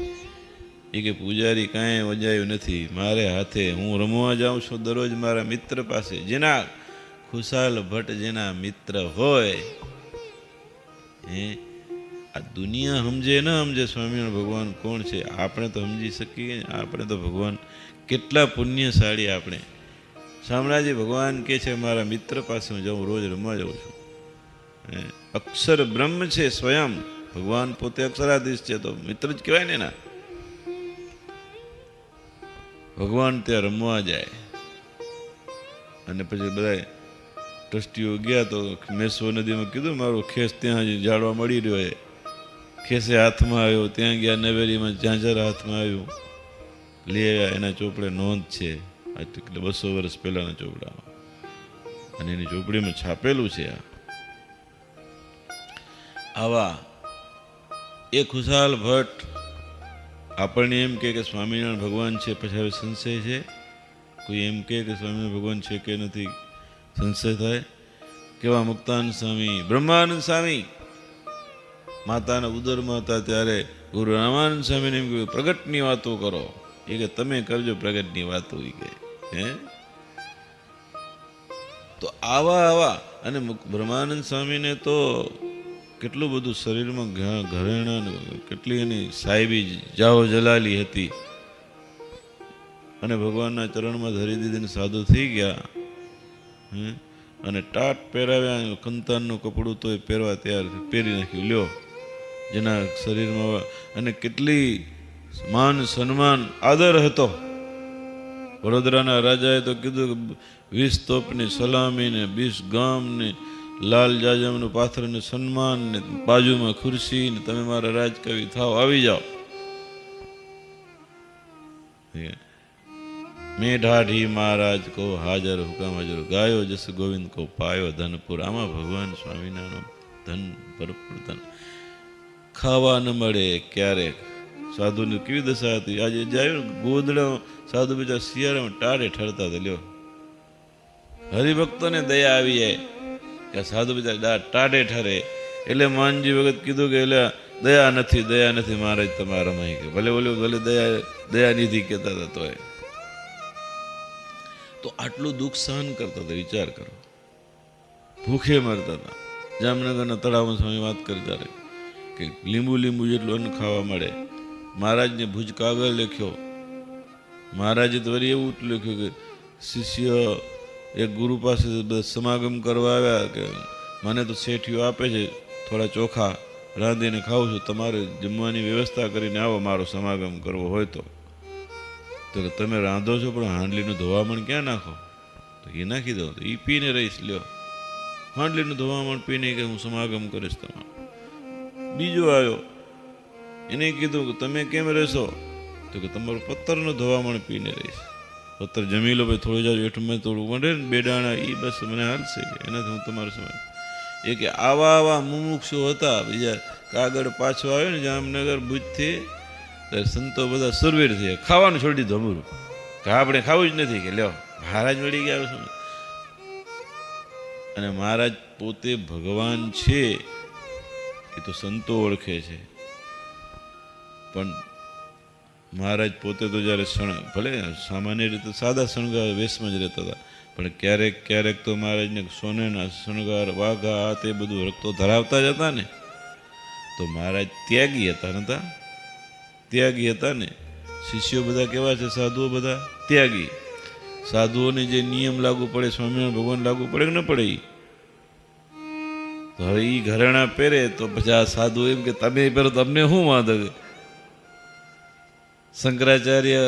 એ કે પૂજારી કાંઈ વજાયું નથી મારે હાથે. હું રમવા જાઉં છું દરરોજ મારા મિત્ર પાસે. જેના ખુશાલ ભટ્ટ જેના મિત્ર હોય, આ દુનિયા સમજે ન સમજે સ્વામિનારાયણ ભગવાન કોણ છે, આપણે તો સમજી શકીએ. આપણે તો ભગવાન કેટલા પુણ્યશાળી આપણે. શામળાજી ભગવાન કે છે મારા મિત્ર પાસે હું જાઉં, રોજ રમવા જાઉં છું. અક્ષર બ્રહ્મ છે સ્વયં. ભગવાન પોતે અક્ષરાધીશ છે, તો મિત્ર જ કહેવાય ને ના. ભગવાન ત્યાં રમવા જાય અને પછી બધા ટ્રસ્ટીઓ ગયા તો મેશ્વર નદીમાં કીધું મારો ખેસ ત્યાં હજી જાળવા મળી રહ્યો. એ ખેસે હાથમાં આવ્યો, ત્યાં ગયા નવેરીમાં ઝાંઝર હાથમાં આવ્યું, લઈ આવ્યા. એના ચોપડે નોંધ છે, એટલે 200 વર્ષ પહેલાના ચોપડામાં, અને એની ચોપડીમાં છાપેલું છે. આવા એ ખુશાલ ભટ્ટ આપણને એમ કે સ્વામિનારાયણ ભગવાન છે, પછી હવે સંશય છે. કોઈ એમ કે સ્વામિનારાયણ ભગવાન છે કે નથી, સંશય થાય. કેવા મુક્તાનંદ સ્વામી, બ્રહ્માનંદ સ્વામી માતાના ઉદરમાં હતા ત્યારે ગુરુ રામાનંદ સ્વામીને એમ કહ્યું પ્રગટની વાતો કરો. એ કે તમે કરજો પ્રગટની વાતો. એ કે હે તો આવા અને બ્રહ્માનંદ સ્વામીને તો કેટલું બધું શરીરમાં ઘરેણા, કેટલી એની સાહેબી જાઓ જલાલી હતી, અને ભગવાનના ચરણમાં ધરી દીધીને સાધુ થઈ ગયા. અને ટાટ પહેરાવ્યા, કંતાનનું કપડું તો એ પહેરવા તૈયાર પહેરી નાખ્યું. લ્યો જેના શરીરમાં, અને કેટલી માન સન્માન આદર હતો. વડોદરાના રાજાએ તો કીધું કે 20 તોપની સલામી ને 20 ગામની લાલ જાજમનું પાથર ને સન્માન ને બાજુમાં ખુરશી ને તમે મારા રાજકવિ થાવ, આવી જાઓ. મેં ઢાઢી મહારાજ કો હાજર હુકમ હાજર, ગાયો જસ ગોવિંદ કો પાયો ધનપુર. આમાં ભગવાન સ્વામિનારાયણ ધન ભરપૂર ધન. ખાવા ન મળે ક્યારેક. સાધુની કેવી દશા હતી. આજે જાય ગોદડા સાધુ બીજા શિયાળામાં ટાઢે ઠરતા હતા. લ્યો હરિભક્તોને દયા આવી જાય કે સાધુ બીજા ટાઢે ઠરે. એટલે માનજી વખત કીધું કે એટલે દયા નથી મહારાજ તમારામાં. કે ભલે ભલે દયા નિધિ કહેતા હતા. તો આટલું દુઃખ સહન કરતા હતા. વિચાર કરો, ભૂખે મરતા હતા. જામનગરના તળાવમાં સ્વામી વાત કરતા રહે કે લીંબુ જેટલું અન્ન ખાવા મળે. મહારાજને ભુજ કાગળ લખ્યો. મહારાજે તો વળી એવું લખ્યું કે શિષ્ય એક ગુરુ પાસે બધા સમાગમ કરવા આવ્યા કે મને તો શેઠીઓ આપે છે થોડા ચોખા રાંધીને ખાઉં છું, તમારે જમવાની વ્યવસ્થા કરીને આવો મારો સમાગમ કરવો હોય તો કે તમે રાંધો છો પણ હાંડલીનું ધોવામણ ક્યાં નાખો? તો એ નાખી દો. તો એ પીને રહીશ. લ્યો હાંડલીનું ધોવામણ પીને કે હું સમાગમ કરીશ તમારો. બીજો આવ્યો, એને કીધું કે તમે કેમ રહેશો? તો કે તમારું પથ્થરનું ધોવામણ પીને રહીશ. પથ્થર જમી લો, ભાઈ થોડું જાજુ એઠું મેં થોડું વઢે ને 2 દાણા, એ બસ મને હાલશે. એનાથી હું તમારો સમય. એ કે આવા મુમુક્ષુ હતા. બીજા કાગળ પાછો આવ્યો ને જામનગર ભુજથી, ત્યારે સંતો બધા સુરવીર થયા. ખાવાનું છોડી દીધું અમરું, કે આપણે ખાવું જ નથી. કે લ્યો મહારાજ મળી ગયા શું. અને મહારાજ પોતે ભગવાન છે એ તો સંતો ઓળખે છે. પણ મહારાજ પોતે તો જ્યારે ભલે સામાન્ય રીતે સાદા શણગાર વેશમાં જ રહેતા હતા, પણ ક્યારેક તો મહારાજને સોનેના શણગાર, વાઘા, આ તે બધું રખતો ધરાવતા જ હતા ને. તો મહારાજ ત્યાગી હતા ત્યાગી હતા ને. શિષ્યો બધા કેવા છે? સાધુઓ બધા ત્યાગી. સાધુઓને જે નિયમ લાગુ પડે સ્વામિનારાયણ ભગવાન લાગુ પડે કે ન પડે ઈ? તો હવે ઈ ઘરેણા પહેરે તો પછી આ સાધુ એમ કે તમે પહેરો તમને શું વાંધો છે? શંકરાચાર્ય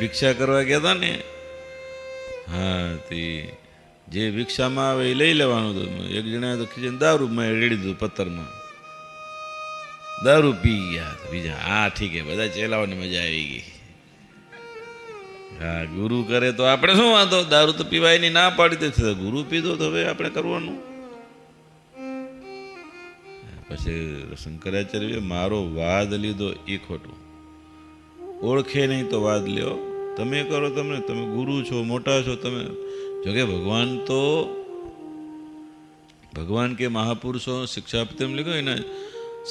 ભિક્ષા કરવા ગયા હતા ને, હા તે જે ભિક્ષામાં આવે એ લઈ લેવાનું હતું. એક જણા તો ખીચે દારૂ મેં રેડી દીધું પથ્થરમાં, દારૂ પી ગયા બીજા. હા ઠીક હે, બધા ચેલાઓને મજા આવી ગઈ. હા ગુરુ કરે તો આપણે શું વાંધો? દારૂ તો પીવાય ની ના પાડી દે, ગુરુ પીધો તો હવે આપણે કરવાનું. પછી શંકરાચાર્ય મારો વાદ લીધો એ ખોટું. ઓળખે નહીં તો વાદ લ્યો, તમે કરો. તમે ગુરુ છો, મોટા છો તમે. જોકે ભગવાન કે મહાપુરુષો શિક્ષા આપી તેમ લખ્યું એના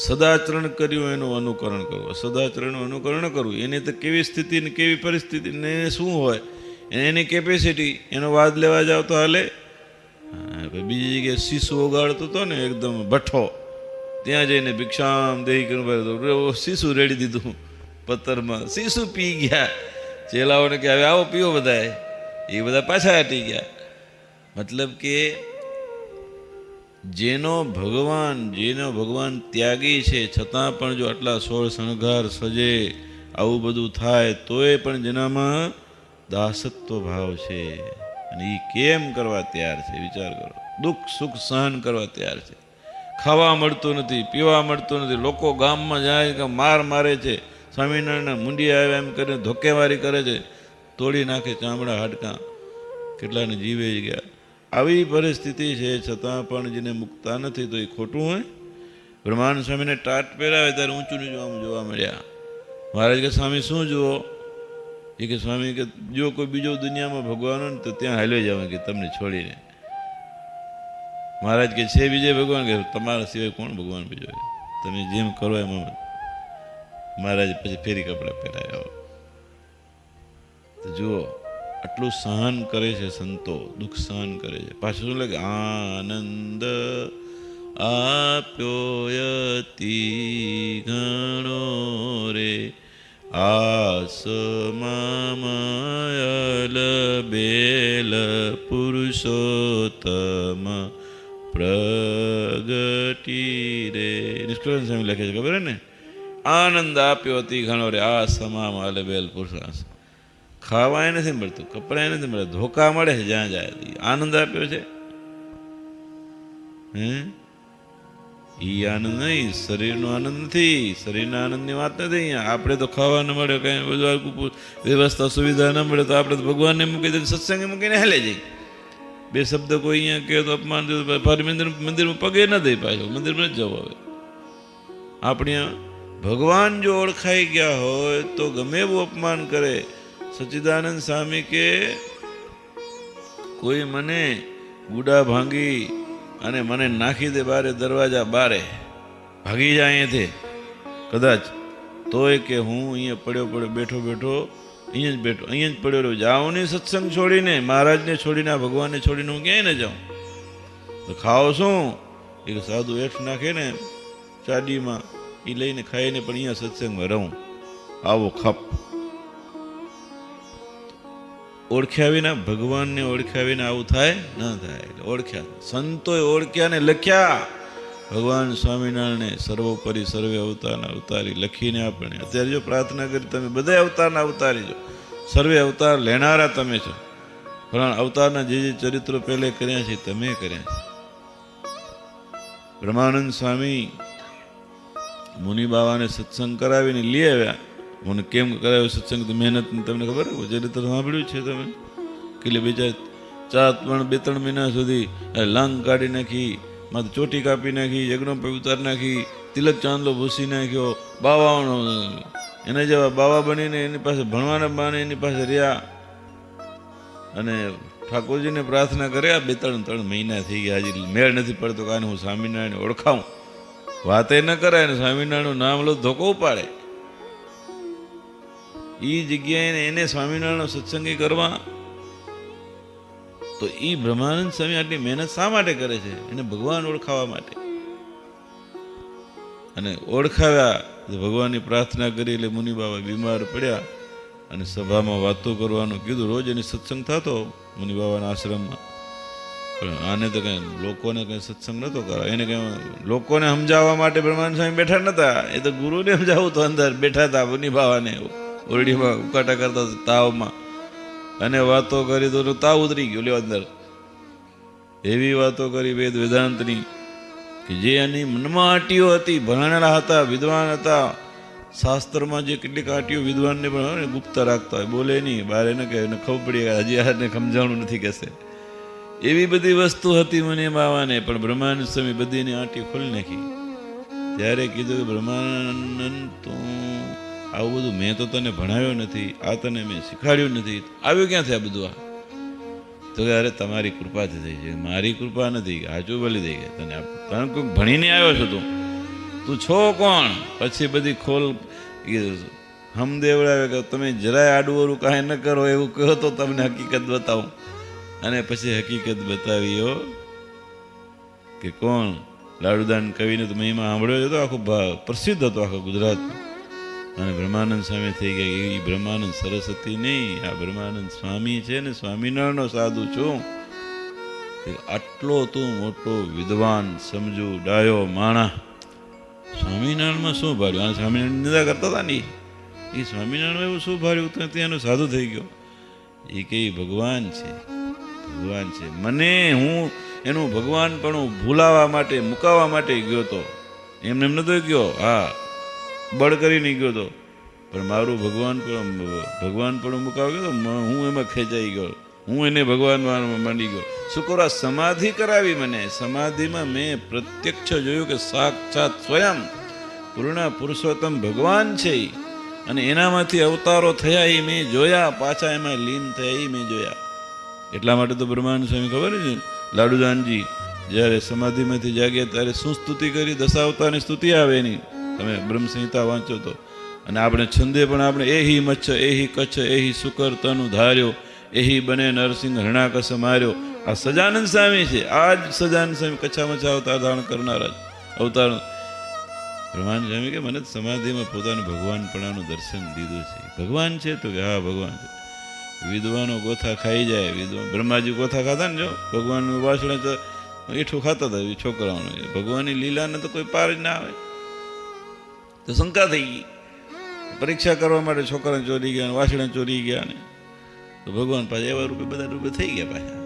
સદાચરણ કર્યું એનું અનુકરણ કરવું, સદાચરણનું અનુકરણ કરવું. એને તો કેવી સ્થિતિ ને કેવી પરિસ્થિતિ ને શું હોય એની કેપેસિટી, એનો વાદ લેવા જાવ તો હાલે. બીજી જગ્યાએ શીશુ ઓગાડતો હતો ને એકદમ ભઠ્ઠો, ત્યાં જઈને ભિક્ષામ દેહી કર્યું, શીશુ રેડી દીધું પથ્થરમાં, શીશુ પી ગયા. ચેલાઓને કે હવે આવો પીવો બધા, એ બધા પાછા હટી ગયા. મતલબ કે જેનો ભગવાન ત્યાગી છે છતાં પણ જો આટલા 16 શણગાર સજે, આવું બધું થાય તોય પણ જેનામાં દાસત્વ ભાવ છે. અને એ કેમ કરવા તૈયાર છે? વિચાર કરો. દુઃખ સુખ સહન કરવા તૈયાર છે. ખાવા મળતું નથી, પીવા મળતું નથી, લોકો ગામમાં જાય કે મારે છે, સ્વામિનારાયણના મુંડિયા આવ્યા એમ કરીને ધોકેવારી કરે છે, તોડી નાખે ચામડા હાડકાં, કેટલાને જીવે જ ગયા. આવી પરિસ્થિતિ છે છતાં પણ જેને મુકતા નથી તો એ ખોટું હોય? બ્રહ્માનંદ સ્વામીને ટાટ પહેરાવે ત્યારે ઊંચું નીચું આમ જોવા મળ્યા. મહારાજ કે સ્વામી શું જુઓ? એ કે સ્વામી કે જો કોઈ બીજો દુનિયામાં ભગવાન હોય ને તો ત્યાં હાલ્યો જવા કે તમને છોડીને. મહારાજ કે છે બીજે ભગવાન? કે તમારા સિવાય કોણ ભગવાન બીજો? તમે જેમ કરો એમાં. મહારાજ પછી ફેરી કપડાં પહેરાયા. તો જુઓ આટલું સહન કરે છે સંતો, દુઃખ સહન કરે છે. પાછું શું લાગે? આનંદ આપ્યો યતિ ઘણો રે, આસમામયલ બેલ પુરુષોત્તમ પ્રગટી રે. નિષ્કળન સ્વામી લખે છે, ખબર ને? આનંદ આપ્યો અતિ ઘણો રે, આસમામયલ બેલ પુરુષોત્તમ. ખાવા નથી મળતું, કપડા નથી મળે, ધોકા મળે છે જ્યાં જાય. આનંદ આપ્યો છે. એ આનંદ નહીં, શરીરનો આનંદ નથી, શરીરના આનંદની વાત નથી. અહીંયા આપણે તો ખાવા ન મળે, કઈ બધું વ્યવસ્થા સુવિધા ન મળે તો આપણે તો ભગવાનને મૂકી દઈએ, સત્સંગે મૂકીને હેલે જઈએ. બે શબ્દ કોઈ અહીંયા કહે તો અપમાન મંદિરમાં પગે ન દઈ, પાછો મંદિરમાં જ જવું. હવે આપણે ભગવાન જો ઓળખાઈ ગયા હોય તો ગમે એવું અપમાન કરે. સચ્ચિદાનંદ સ્વામી કે કોઈ મને ગુડા ભાંગી અને મને નાખી દે બારે, દરવાજા બારે ભાગી જાય અહીંયાથી કદાચ, તોય કે હું અહીંયા પડ્યો બેઠો અહીંયા જ પડ્યો રહ્યો. જાઉં નહીં સત્સંગ છોડીને, મહારાજને છોડીને, આ ભગવાનને છોડીને હું ક્યાંય ન જાઉં. તો ખાઓ શું? એક સાધુ એઠ નાખે ને ચાડીમાં, એ લઈને ખાઈને પણ અહીંયા સત્સંગમાં રહું. આવો ખપ. ઓળખ્યા વિના, ભગવાનને ઓળખ્યા વિના આવું થાય ન થાય. એટલે ઓળખ્યા, સંતોએ ઓળખ્યા ને લખ્યા. ભગવાન સ્વામિનારાયણે સર્વોપરી સર્વે અવતારના અવતારી લખીને આપણે અત્યારે જો પ્રાર્થના કરી, તમે બધા અવતારના અવતારી છો, સર્વે અવતાર લેનારા તમે છો. પણ અવતારના જે ચરિત્રો પહેલે કર્યા છે તમે કર્યા છે. બ્રહ્માનંદ સ્વામી મુનિ બાવાને સત્સંગ કરાવીને લઈ આવ્યા. મને કેમ કરાવ્યો સત્સંગ? મહેનત તમને ખબર છે, ચરિત્ર સાંભળ્યું છે તમે? એટલે બીજા 2-3 મહિના સુધી લાંગ કાઢી નાખી, માથે ચોટી કાપી નાખી, યજ્ઞો પર ઉતારી નાખી, તિલક ચાંદલો ભૂસી નાખ્યો. બાવાઓનો એના જેવા બાવા બનીને એની પાસે ભણવાના બાને એની પાસે રહ્યા અને ઠાકોરજીને પ્રાર્થના કર્યા. 2-3 મહિના થઈ ગયા, હજી મેળ નથી પડતો કારણ હું સ્વામિનારાયણ ઓળખાવું. વાતે ન કરાય ને સ્વામિનારાયણનું નામ લો ધોકો ઉપાડે. એ જગ્યાએ એને સ્વામિનારાયણનો સત્સંગી કરવા. તો એ બ્રહ્માનંદ સ્વામી આટલી મહેનત શા માટે કરે છે? એને ભગવાન ઓળખાવા માટે. અને ઓળખાવ્યા, ભગવાનની પ્રાર્થના કરી એટલે મુનિ બાબા બીમાર પડ્યા. અને સભામાં વાતો કરવાનું કીધું. રોજ એની સત્સંગ થતો મુનિ બાબાના આશ્રમમાં, પણ આને તો કંઈ લોકોને કંઈ સત્સંગ નહોતો કરાવ. એને કંઈ લોકોને સમજાવવા માટે બ્રહ્માનંદ સ્વામી બેઠા નહોતા, એ તો ગુરુને સમજાવવું તો અંદર બેઠા હતા મુનિ બાબાને ઓરડીમાં ઉકાટા કરતા તાવમાં, અને વાતો કરી તો તાવ ઉતરી ગયો લ્યો અંદર. એવી વાતો કરી વેદ વેદાંતની કે જે એની મનમાં આટીઓ હતી. ભણાણેલા હતા, વિદ્વાન હતા, શાસ્ત્રમાં જે કેટલીક આટીઓ વિદ્વાનને પણ ગુપ્ત રાખતા હોય, બોલે નહીં, બહાર એને કહે, એને ખબર પડી હજી આને સમજાણું નથી કહેશે. એવી બધી વસ્તુ હતી મુનિ બાવાને, પણ બ્રહ્માનંદ સ્વામી બધીની આંટી ખોલી નાખી. ત્યારે કીધું કે બ્રહ્માનંદ, તું આવું બધું મેં તો તને ભણાવ્યો નથી, આ તને મેં શીખવાડ્યું નથી, આવ્યું ક્યાંથી આ બધું? આ તો કે અરે તમારી કૃપાથી થઈ છે, મારી કૃપા નથી, હાચું બોલી દઈ ગયા તને. તને કોઈ ભણીને આવ્યો છો તું છો કોણ? પછી બધી ખોલ હમ દેવડાવે કે તમે જરાય આડું કાંઈ ન કરો એવું કહો તો તમને હકીકત બતાવું. અને પછી હકીકત બતાવી કે કોણ? લાડુદાન કવિને તો મહિમા સાંભળ્યો હતો, આખો પ્રસિદ્ધ હતો આખા ગુજરાતમાં. અને બ્રહ્માનંદ સ્વામી થઈ ગયા. એ બ્રહ્માનંદ સરસ્વતી નહીં, આ બ્રહ્માનંદ સ્વામી છે ને, સ્વામિનારાયણનો સાધુ છું. આટલો તું મોટો વિદ્વાન સમજુ ડાયો માણા, સ્વામિનારાયણમાં શું ભાર્યું? આ સ્વામિનારાયણ નિંદા કરતા હતા ને, એ સ્વામિનારાયણ એવું શું ભાર્યું તો ત્યાંનો સાધુ થઈ ગયો? એ કે ભગવાન છે, ભગવાન છે. મને હું એનું ભગવાન પણ ભૂલાવા માટે, મુકાવવા માટે ગયો તો, એમને એમ નતો ગયો. હા, બળ કરીને ગયો તો, પણ મારું ભગવાન પણ મુકાવી ગયો તો, હું એમાં ખેંચાઈ ગયો, હું એને ભગવાન માંડી ગયો. શું કરો? સમાધિ કરાવી મને. સમાધિમાં મેં પ્રત્યક્ષ જોયું કે સાક્ષાત સ્વયં પૂર્ણ પુરુષોત્તમ ભગવાન છે, અને એનામાંથી અવતારો થયા એ મેં જોયા, પાછા એમાં લીન થયા એ મેં જોયા. એટલા માટે તો બ્રહ્માનંદ સ્વામી ખબર છે, લાડુદાનજી જ્યારે સમાધિમાંથી જાગ્યા ત્યારે શું સ્તુતિ કરી? દશાવતારની સ્તુતિ આવે એની, તમે બ્રહ્મસંહિતા વાંચો તો. અને આપણે છંદે પણ આપણે એહી મચ્છ એહી કચ્છ એહી શુકર તનુ ધાર્યો એહી બને નરસિંહ હરણાકસ માર્યો. આ સજાનંદ સ્વામી છે. આ જ સજાનંદ સ્વામી કચ્છામચ્છા અવતાર ધારણ કરનારા અવતાર. બ્રહ્માનંદ સ્વામી કે મને સમાધિમાં પોતાનું ભગવાનપણાનું દર્શન દીધું છે. ભગવાન છે? તો કે હા ભગવાન છે. વિદ્વાનો ગોથા ખાઈ જાય. વિદ્વાન બ્રહ્માજી ગોથા ખાતા ને, જો ભગવાનનું વાસણે તો એઠું ખાતા હતા છોકરાઓને. ભગવાનની લીલાને તો કોઈ પાર જ ના આવે. તો શંકા થઈ ગઈ, પરીક્ષા કરવા માટે છોકરાને ચોરી ગયા, વાસણે ચોરી ગયા ને, તો ભગવાન પાછા એવા રૂપે બધા રૂપે થઈ ગયા પાછા.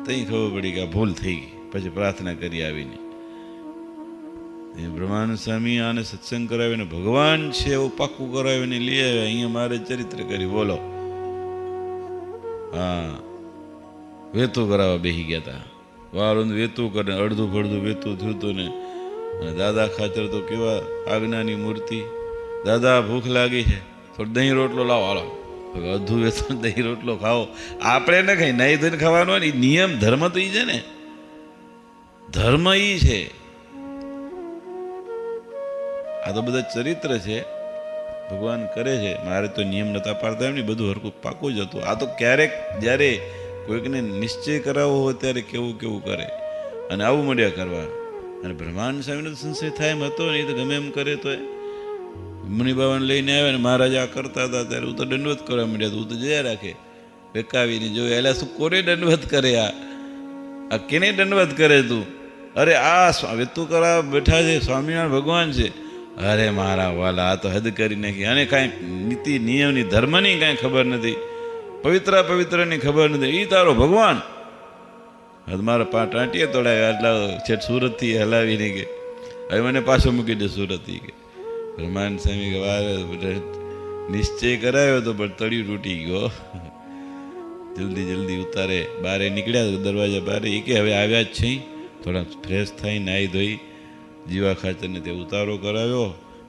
તઈ ખબર પડી કે આ ભૂલ થઈ ગઈ. પછી પ્રાર્થના કરી આવીને બ્રહ્માનંદ સ્વામી આને સત્સંગ કરાવીને ભગવાન છે એવું પાક્કું કરાવીને લઈ આવ્યા. અહીંયા મારે ચરિત્ર કરી બોલો. હા, વેતું કરાવવા બેસી ગયા હતા. વાળું વેતું કરે, અડધું ફડધું વેતું થયું હતું ને. અને દાદા ખાચર તો કેવા આજ્ઞાની મૂર્તિ. દાદા ભૂખ લાગી છે, થોડો દહીં રોટલો લાવો, હાલો. અડધું વેતું દહીં રોટલો ખાઓ. આપણે ને કઈ નહીં ધોઈને ખાવાનો હોય ને, નિયમ ધર્મ તો એ છે ને, ધર્મ એ છે. આ તો બધા ચરિત્ર છે, ભગવાન કરે છે. મારે તો નિયમ નતા પાડતા એમ નહીં, બધું હરકું પાકું જ હતું. આ તો ક્યારેક જ્યારે કોઈકને નિશ્ચય કરાવવો હોય ત્યારે કેવું કેવું કરે, અને આવું મળ્યા કરવા. અને બ્રહ્માનંદ સ્વામીનો સંશય થાય એમ હતો નહીં, તો ગમે એમ કરે તો મુનિ બાબાને લઈને આવ્યા ને મહારાજ આ કરતા હતા ત્યારે હું તો દંડવત કરવા માંડ્યા. હું તો જયા રાખે બેકાવીને જોયું, એટલે શું કોને દંડવત કરે? આ કેને દંડવત કરે તું? અરે આ વેતું કરાવ બેઠા છે, સ્વામિનારાયણ ભગવાન છે. અરે મારા વાલા, આ તો હદ કરી નાખી. અને કાંઈ નીતિ નિયમની ધર્મની કાંઈ ખબર નથી, પવિત્રની ખબર નથી. એ તારો ભગવાન? મારા ટાંટીએ તોડાવ્યા, આટલા છેટ સુરતથી હલાવીને કે હવે મને પાછો મૂકી દે સુરતથી કે. બ્રહ્માનંદ સ્વામી કે વારે નિશ્ચય કરાવ્યો તો પણ તળિયું તૂટી ગયો. જલ્દી ઉતારે બારે નીકળ્યા દરવાજા બારે. એ કે હવે આવ્યા જ છે, થોડા ફ્રેશ થઈ નાહી ધોઈ જીવા ખાચરને તે ઉતારો કરાવ્યો.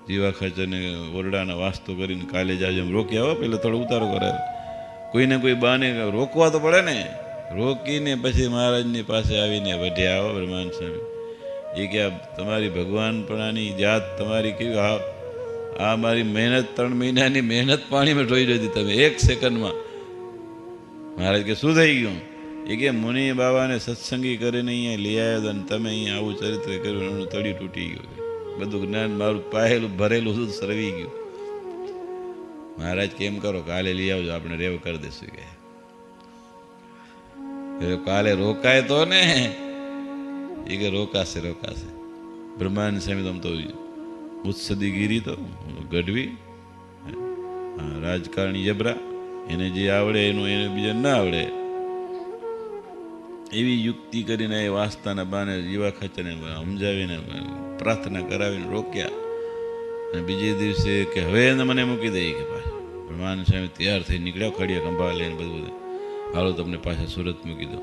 જીવા ખાચરને ઓરડાના વાસ્તો કરીને કાલે જ આજે રોક્યા હો, પેલા થોડો ઉતારો કરાવ્યો. કોઈને કોઈ બાને રોકવા તો પડે ને. રોકીને પછી મહારાજની પાસે આવીને વઢ્યા. આવો બ્રહ્માનંદ સ્વામી એ કે તમારી ભગવાનપણાની જાત તમારી કેવી, આ મારી મહેનત 3 મહિનાની મહેનત પાણીમાં ઢોઈ દીધી તમે 1 સેકન્ડમાં. મહારાજ કે શું થઈ ગયું? એ કે મુનિ બાબાને સત્સંગી કરીને અહીંયા લઈ આવ્યો અને તમે અહીંયા આવું ચરિત્ર કર્યું, એનું તળિયું તૂટી ગયું. બધું જ્ઞાન મારું પાયેલું ભરેલું બધું સરવી ગયું. મહારાજ કેમ કરો, કાલે લઈ આવજો, આપણે રેવ કરી દઈશું કે. કાલે રોકાય તો ને, એ કે રોકાશે. બ્રહ્માનંદ સ્વામી તો આમ તો મુત્સદીગીરી તો ગઢવી, રાજકારણી જબરા, એને જે આવડે એનું એને બીજા ના આવડે એવી યુક્તિ કરીને એ વાસ્તાના બાને જીવા ખર્ચને સમજાવીને પ્રાર્થના કરાવીને રોક્યા. અને બીજે દિવસે કે હવે એને મને મૂકી દે કે પાછા. બ્રહ્માનંદ સ્વામી તૈયાર થઈ નીકળ્યા, ખડીયા ખંભા લઈને બધું, હાલો તમને પાછા સુરત મૂકી દો.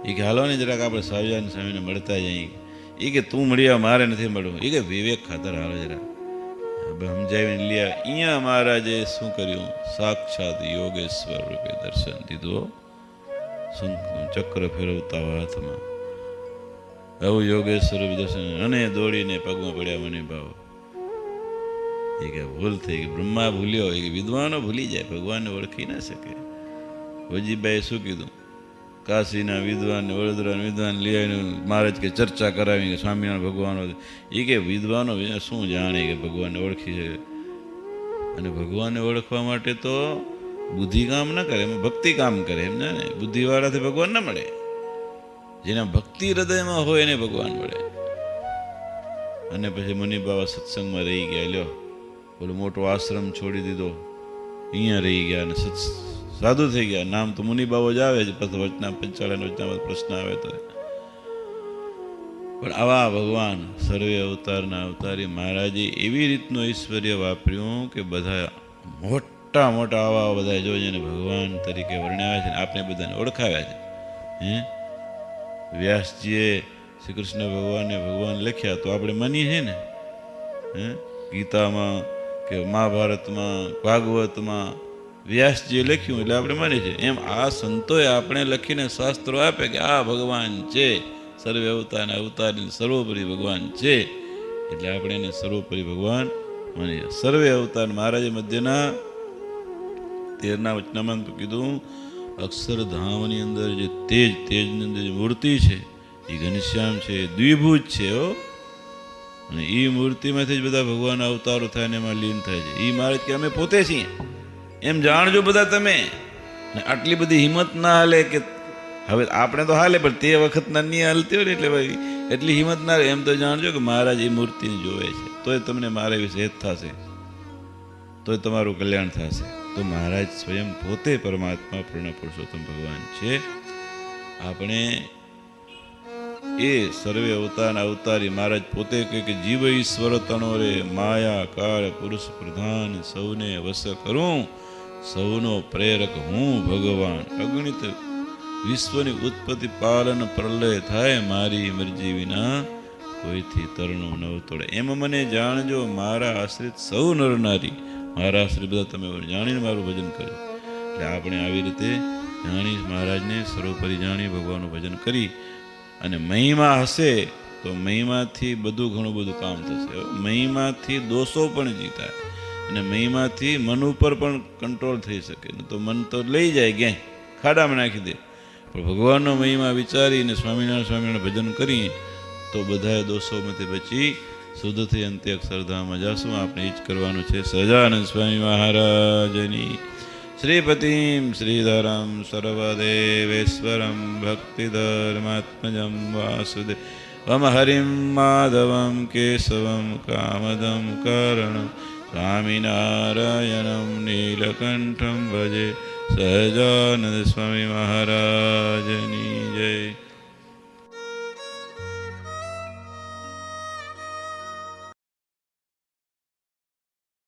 એ કે હાલો ને જરાક આપણે સહજાનંદ સ્વામીને મળતા જઈએ. એ કે તું મળ્યા, મારે નથી મળવું. એ કે વિવેક ખાતર હાલો જરા સમજાવીને લ્યા. અહીંયા મહારાજે શું કર્યું, સાક્ષાત યોગેશ્વર રૂપે દર્શન દીધું. ચક્ર ફેરવતા હાથમાં આવું યોગેશ્વર દર્શન, અને દોડીને પગમાં પડ્યા મને ભાવ. એ કે ભૂલ થઈ ગઈ, બ્રહ્મા ભૂલ્યો. એ વિદ્વાનો ભૂલી જાય, ભગવાનને ઓળખી ના શકે. વજીભાઈએ શું કીધું, કાશીના વિદ્વાન, વડોદરાના વિદ્વાન લઈ આવીને મહારાજ કે ચર્ચા કરાવી કે સ્વામિનારાયણ ભગવાન. એ કે વિદ્વાનો શું જાણે કે ભગવાનને ઓળખી છે. અને ભગવાનને ઓળખવા માટે તો બુદ્ધિ કામ ના કરે, એમાં ભક્તિ કામ કરે. એમ ને બુદ્ધિવાળાથી ભગવાન ના મળે, જેના ભક્તિ હૃદયમાં હોય એને ભગવાન મળે. અને પછી મુનિ બાબા સત્સંગમાં રહી ગયા. લ્યો બોલો મોટો આશ્રમ છોડી દીધો, અહીંયા રહી ગયા અને સાધુ થઈ ગયા. નામ તો મુનિ બાબો જ આવે છે, પછી વચના પંચાળાના વચનામાં પ્રશ્ન આવે તો. પણ આવા ભગવાન સર્વે અવતારના અવતારી મહારાજે એવી રીતનું ઐશ્વર્ય વાપર્યું કે બધા મોટા આવા બધા જો જેને ભગવાન તરીકે વર્ણવ્યા છે, આપણે બધાને ઓળખાવ્યા છે. વ્યાસજીએ શ્રી કૃષ્ણ ભગવાનને ભગવાન લખ્યા તો આપણે માનીએ છીએ ને. ગીતામાં કે મહાભારતમાં, ભાગવતમાં વ્યાસજીએ લખ્યું એટલે આપણે માનીએ છીએ. એમ આ સંતોએ આપણે લખીને શાસ્ત્રો આપે કે આ ભગવાન છે, સર્વે અવતારના અવતારી સર્વોપરી ભગવાન છે, એટલે આપણે એને સર્વોપરી ભગવાન માનીએ. સર્વે અવતાર મહારાજે મધ્યના 13ના વચનામાં કીધું, અક્ષરધામની અંદર જે તેજની અંદર જે મૂર્તિ છે એ ઘનશ્યામ છે, દ્વિભુજ છે. અને એ મૂર્તિમાંથી જ બધા ભગવાનના અવતારો થાય ને એમાં લીન થાય છે. એ મહારાજ કે અમે પોતે છીએ એમ જાણજો બધા તમે. ને આટલી બધી હિંમત ના હાલે કે હવે આપણે તો હાલે, પણ તે વખતના નહીં હાલતી હોય ને, એટલે ભાઈ એટલી હિંમત ના રહે. એમ તો જાણજો કે મહારાજ એ મૂર્તિને જોવે છે, તોય તમને મારા વિશે હેત થશે, તોય તમારું કલ્યાણ થશે. તો મહારાજ સ્વયં પોતે પરમાત્મા પૂર્ણ પુરુષોત્તમ ભગવાન છે. આપણે એ સર્વે અવતારના અવતારી મહારાજ પોતે કહે કે જીવ ઈશ્વર તણો રે, માયા કાળ પુરુષ પ્રધાન, સૌને વસ કરું, સૌનો પ્રેરક હું ભગવાન. અગણિત વિશ્વની ઉત્પત્તિ પાલન પ્રલય થાય, મારી મરજી વિના કોઈથી તરણું નવ તોડે. એમ મને જાણજો મારા આશ્રિત સૌ નર નારી. મારા આશ્રિત બધા તમે જાણીને મારું ભજન કરજો. એટલે આપણે આવી રીતે જાણી મહારાજને સર્વોપરી જાણી ભગવાનનું ભજન કરી અને મહિમા હશે તો મહિમાથી ઘણું બધું કામ થશે. મહિમાથી દોષો પણ જીતાય અને મહિમાથી મન ઉપર પણ કંટ્રોલ થઈ શકે. તો મન તો લઈ જાય ક્યાંય ખાડામાં નાખી દે. પણ ભગવાનનો મહિમા વિચારીને સ્વામિનારાયણ ભજન કરી તો બધા દોષોમાંથી બચી શુદ્ધ થઈ અંત્ય અક્ષરધામમાં જાશું. આપણે એ જ કરવાનું છે. સહજાનંદ સ્વામી મહારાજની શ્રીપતિમ શ્રીધરમ સર્વદેવેશ્વરમ ભક્તિધર્માત્મજમ વાસુદેવમ હરિમ માધવમ કેશવમ કામદમ કારણમ સ્વામિનારાયણમ નીલકંઠમ ભજે. સહજાનંદ સ્વામી મહારાજની જય.